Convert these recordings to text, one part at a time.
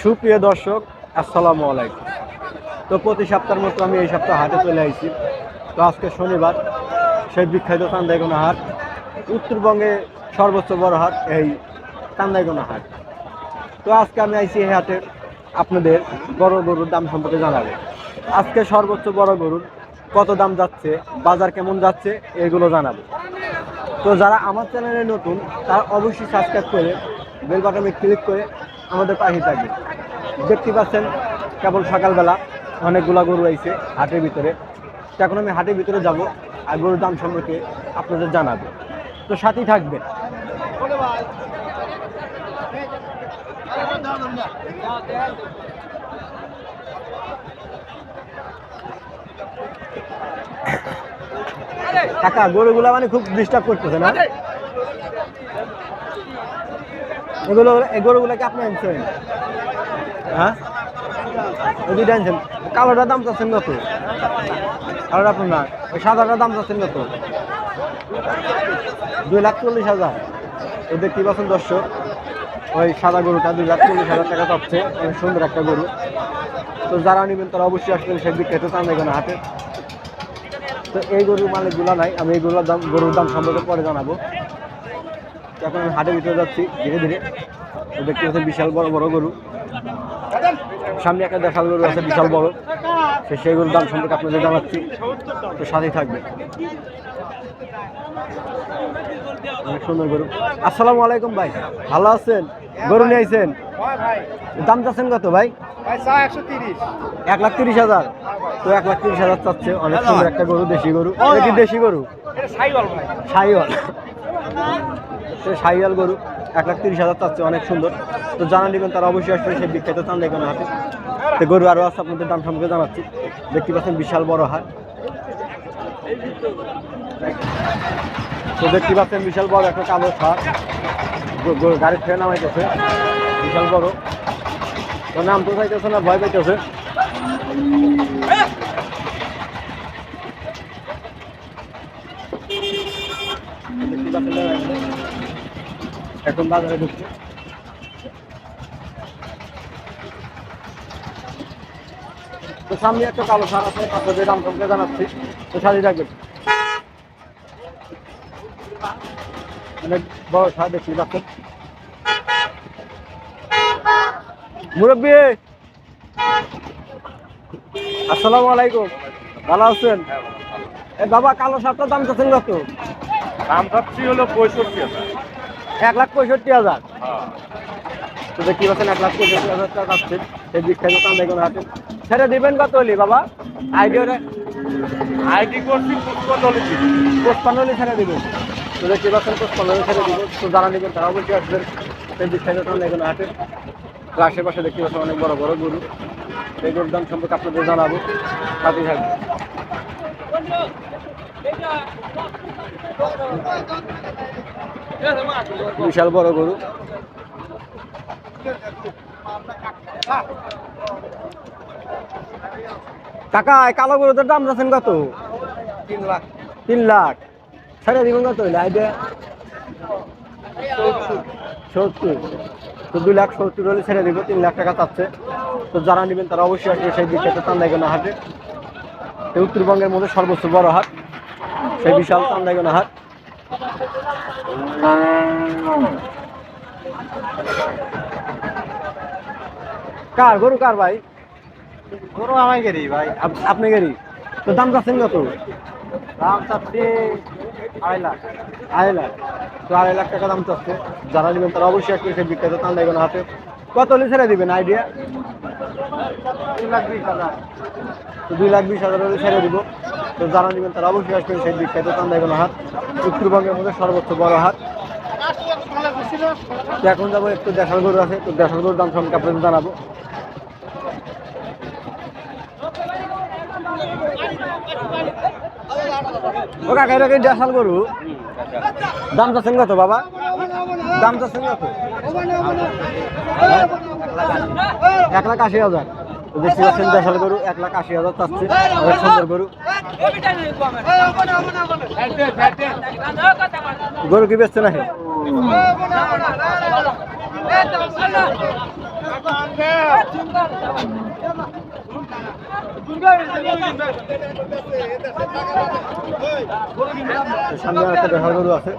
সুপ্রিয় দর্শক, আসসালামু আলাইকুম। তো প্রতি সপ্তাহের মতো আমি এই সপ্তাহে হাটে চলে আসছি। তো আজকে শনিবার, সেই বিখ্যাত চান্দাইগোনা হাট, উত্তরবঙ্গে সর্বোচ্চ বড় হাট এই চান্দাইগোনা হাট। তো আজকে আমি আইছি এই হাটে আপনাদের বড় গরুর দাম সম্পর্কে জানাবো। আজকে সর্বোচ্চ বড় গরুর কত দাম যাচ্ছে, বাজার কেমন যাচ্ছে, এগুলো জানাবো। তো যারা আমার চ্যানেলে নতুন তারা অবশ্যই সাবস্ক্রাইব করে বেল বাটনে ক্লিক করে আমাদের পাশে থাকবে। দেখতে পাচ্ছেন কেবল সকালবেলা অনেকগুলা গরু আইছে হাটের ভিতরে। তো এখন আমি হাটের ভিতরে যাব আর গরুর দাম সম্পর্কে আপনাদের জানাবো। তো সাথেই থাকবেন। কাকা, গরুগুলা মানে খুব ডিস্টার্ব করতেছে না? এই গরুগুলাকে আপনি আনছেন? হ্যাঁ, ওই দুইটা আনছেন। কালোটার দাম চাচ্ছেন কত? কালোটা আপনার, ওই সাদাটার দাম চাচ্ছেন কত? 2,40,000। এই দেখতে পাচ্ছেন দর্শক, ওই সাদা গরুটা 2,40,000 টাকা চাচ্ছে। অনেক সুন্দর একটা গরু। তো যারা নেবেন তারা অবশ্যই আসবেন সেই বিখ্যাত চান্দাইগোনা হাটে। তো এই গরুর মালিকগুলা নাই, আমি এই গরুর দাম সম্পর্কে পরে জানাবো। এখন আমি হাটের ভিতরে যাচ্ছি ধীরে ধীরে। দেখতে পাচ্ছেন বিশাল বড় বড় গরু, সামনে একটা দেখাল গরু আছে বিশাল বড়। সেই গরুর দাম সম্পর্কে আপনাদের জানাচ্ছি, তো সাথেই থাকবে। অনেক সুন্দর গরু। আসসালামু আলাইকুম ভাই, ভালো আছেন? গরু নিয়ে আইছেন? দাম চাচ্ছেন কত ভাই? 1,30,000। তো 1,30,000 চাচ্ছে। অনেক সুন্দর একটা গরু, দেশি গরু। এটা কি দেশি গরু? সাইওয়াল। সাইওয়াল গরু 1,30,000 চাচ্ছে, অনেক সুন্দর। তো জানা নেবেন তারা অবশ্যই আসবে সেই বিখ্যাত চান্দাইগোনা হাটে। তো গরু আরও আছে, আপনাদের দাম সম্পর্কে জানাচ্ছি। দেখতে পাচ্ছেন বিশাল বড় হাট। তো দেখতে পাচ্ছেন বিশাল বড় একটা কালো ষাঁড় গাড়ির থেকে নামাইতেছে, বিশাল বড়। তো নাম তো চাইতেছে না, ভয় পাইতেছে। এখন বাজারে ঢুকছে। তো সামনে একটা কালো ষাঁড় আছে, আপনাদের দাম সম্পর্কে জানাচ্ছি। তো সাথে থাকবেন। অনেক বড় ষাঁড় দেখছি পাচ্ছেন। মুরব্বী, আসসালামু আলাইকুম, ভালো আছেন? এ বাবা, কালো ষাঁড়টার দাম চাচ্ছেন কত? দাম চাচ্ছি হলো 65,000। 1,65,000। তো দেখতে পাচ্ছেন 1,65,000 টাকা চাচ্ছে সেই বিখ্যাত চান্দাইগোনা হাটে। ছেড়ে দিবেন কত হলি বাবা? আইডিয়া আইডি করছি 55 ছেড়ে দিবেন। তো দেখতে পাচ্ছেন 55 ছেড়ে দিব। তো যারা নেবেন তারা অবশ্যই আসবেন সেই বিখ্যাত চান্দাইগোনা হাটে। তো আশেপাশে দেখতে পাচ্ছেন অনেক বড় বড় গরু। এই গরুর দাম সম্পর্কে আপনাদের জানাবো, সাথে থাকবে। বিশাল বড় গরু। কাকা, কালো গরুটার দাম যাচ্ছেন কত? 3 লাখ। 3 লাখ। ছেড়ে দিবেন কত হইলে আইডিয়া? 70। তো 2,70,000 হলে ছেড়ে দিব। 3 লাখ টাকা চাচ্ছে। তো যারা নেবেন তারা অবশ্যই আসবে সেই বিখ্যাত চান্দাইগোনা হাটে। উত্তরবঙ্গের মধ্যে সর্বোচ্চ বড় হাট, সেই বিশাল চান্দাইগোনা হাট। কার গরু, কার ভাই? গরু আমায় গেরি ভাই। আপনি গাড়ি। তো দাম চাচ্ছেন কত? দাম চাচ্ছি 2.5 লাখ। 2.5 লাখ। তো 2.5 লাখ টাকা দাম চাচ্ছে। যারা নেবেন তারা অবশ্যই আসবে সেই বিখ্যাত চান্দাইগোনা হাটে। কত হলে ছেড়ে দিবেন আইডিয়া? 2,20,000। তো 2,20,000 হলে ছেড়ে দিব। তো যারা নেবেন তারা অবশ্যই আসবেন সেই বিখ্যাত চান্দাইগোনা হাট, উত্তরবঙ্গের মধ্যে সর্বোচ্চ বড় হাট। তো এখন যাবো একটু দেশাল গরু আছে, তো দেশাল গরুর দাম সম্পর্কে আপনাদের জানাবো। ও কাকা, এটা কি দেশাল গরু? দাম চাচ্ছেন কত বাবা? দাম চাচ্ছেন কত? 1,80,000। তো দেখতে পাচ্ছেন দেশাল গরু 1,80,000 চাচ্ছে। অনেক সুন্দর গরু। গরু কি বেচছে নাকি? সামনে একটা দেখার গরু আছে।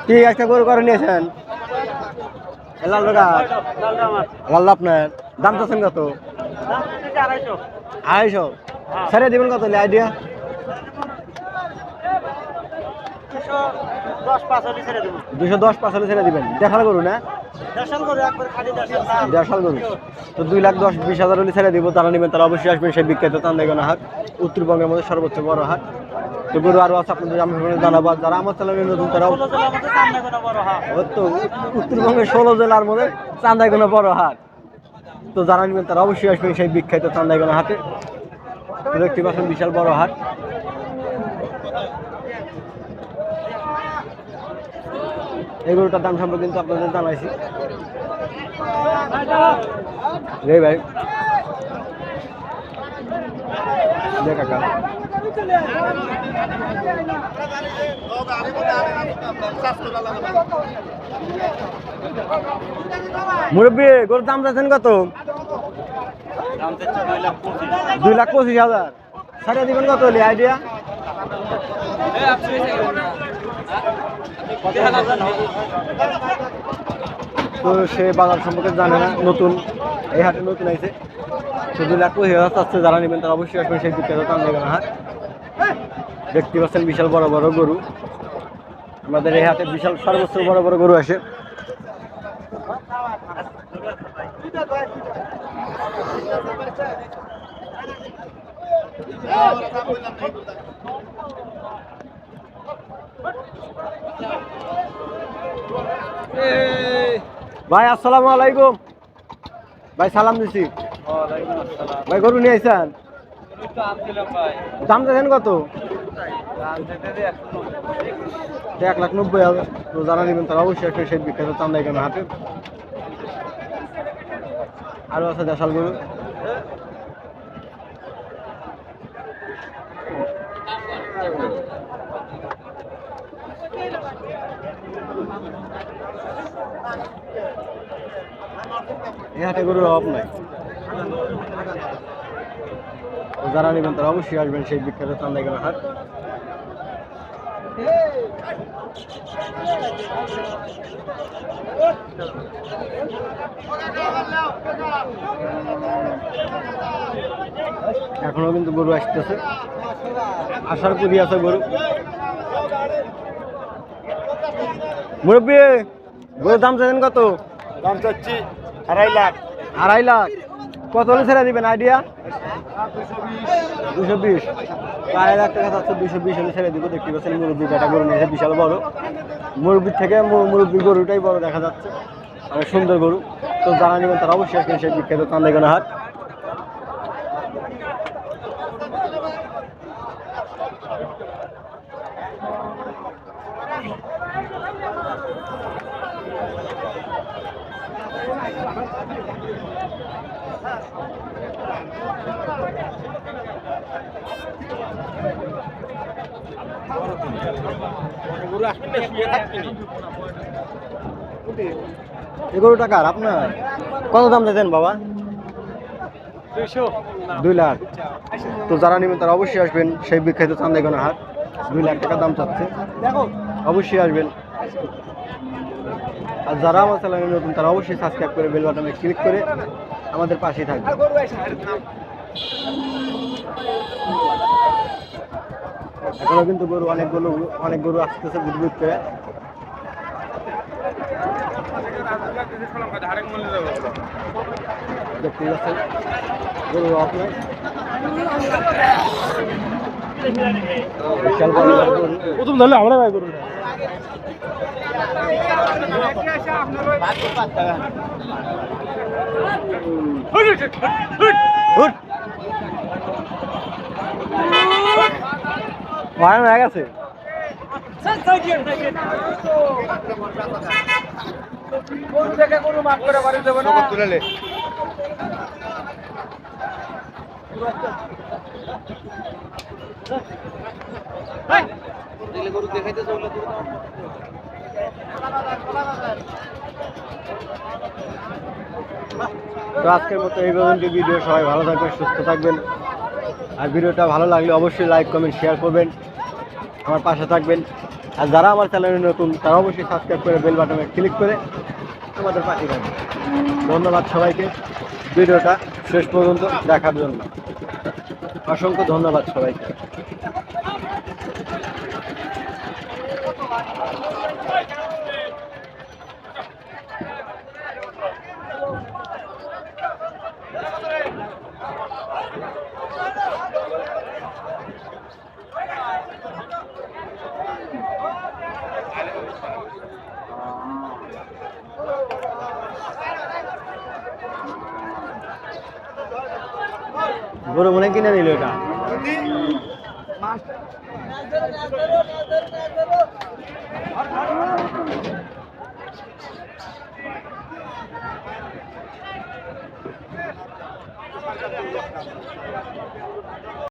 কি একটা গরু করে নিয়েছেন? লাল বেটা লাল আপনার দাম চাচ্ছেন কত? 250। ছেড়ে দিবেন কত আইডিয়া? 210 হলে ছেড়ে দিবেন। দেখাল গরু না? দেড়শাল গরু তো 2,10,20,000 হলে ছেড়ে দিব। যারা নেবেন তারা অবশ্যই আসবেন সেই বিখ্যাত চান্দাইগনা হাট, উত্তরবঙ্গের মধ্যে সর্বোচ্চ বড় হাট। তো গরু আরো আছে আপনাদের আমি জানাবো। যারা আমার চ্যানেলে নতুন তারাও তো উত্তরবঙ্গের 16 জেলার মধ্যে চান্দাইগনা বড় হাট। তো যারা নেবেন তারা অবশ্যই আসবেন সেই বিখ্যাত চান্দাইগনা হাটে। দেখতে পাচ্ছেন বিশাল বড় হাট। এই গরুটার দাম সম্পর্কে কিন্তু আপনাদের জানাইছি। রে ভাই কাকা মুরব্বী গরুর দাম চাচ্ছেন কত? 2,25,000। সাড়ে দিবেন কত হলে আইডিয়া? তো সে বাজার সম্পর্কে জানে না, নতুন এই হাটে নতুন আইছে। তো 2,25,000 চাচ্ছে। যারা নেবেন তারা অবশ্যই আসবেন সেই বিখ্যাত চান্দাইগনা হাট। দেখতে পাচ্ছেন বিশাল বড় বড় গরু। আমাদের এই হাটে বিশাল সর্বোচ্চ বড় বড় গরু আসে। ভাই আসসালামু আলাইকুম। ভাই সালাম দিছি। ভাই গরু নিয়ে আইছেন? দাম দেখেন কত? 1,90,000। তো যারা নেবেন তারা অবশ্যই একটা সেই বিখ্যাত চান্দাইগনা হাটে। আরো আছে দেশাল গরু। এই হাটে গরুর অভাব নাই। যারা নেবেন তারা অবশ্যই আসবেন সেই বিখ্যাত চান্দাইগনা হাট। এখনো কিন্তু গরু আসতেছে, আসার পুরি আছে গরু। মুরব্বী গরুর দাম চাইছেন কত? দাম চাচ্ছি 2.5 লাখ। 2.5 লাখ। কত হলে ছেড়ে দিবেন আইডিয়া? 220। 2.5 লাখ টাকা চাচ্ছে, 220 হলে ছেড়ে দিব। দেখতে পাচ্ছেন মুরব্বী একটা গরু নিয়েছে বিশাল বড়। মুরব্বীর থেকে মুরব্বী গরুটাই বড় দেখা যাচ্ছে, অনেক সুন্দর গরু। তো যারা নেবেন তারা অবশ্যই আসবেন সেই বিখ্যাত চান্দাইগনা হাট। এই গরুটা কার আপনার? কত দাম চাইছেন বাবা? 2 লাখ। তো যারা নেবেন তারা অবশ্যই আসবেন সেই বিখ্যাত চান্দাইগনা হাট। 2 লাখ টাকা দাম চাচ্ছে, অবশ্যই আসবেন। আর যারা আমার চ্যানেলে নতুন তারা অবশ্যই সাবস্ক্রাইব করে বেল বাটনে ক্লিক করে আমাদের পাশেই থাকবে। এখনো কিন্তু গরু অনেক গরু আসতেছে বুট করে। দেখতে পাচ্ছেন গরু আপনার বিশাল বড় গরু। প্রথম ধরলে আমরা ভাই গরু হয়ে গেছে। গরু মাফ করে বাড়ি দেবো না তুলে গরু দেখাইতে তো আজকের মতো এই পর্যন্ত ভিডিও। সবাই ভালো থাকবেন, সুস্থ থাকবেন। আর ভিডিওটা ভালো লাগলে অবশ্যই লাইক কমেন্ট শেয়ার করবেন, আমার পাশে থাকবেন। আর যারা আমার চ্যানেলে নতুন তারা অবশ্যই সাবস্ক্রাইব করে বেল বাটনে ক্লিক করে আমাদের পাশে থাকবেন। ধন্যবাদ সবাইকে ভিডিওটা শেষ পর্যন্ত দেখার জন্য। অসংখ্য ধন্যবাদ সবাইকে। গরু মনে কিনে নিল এটা।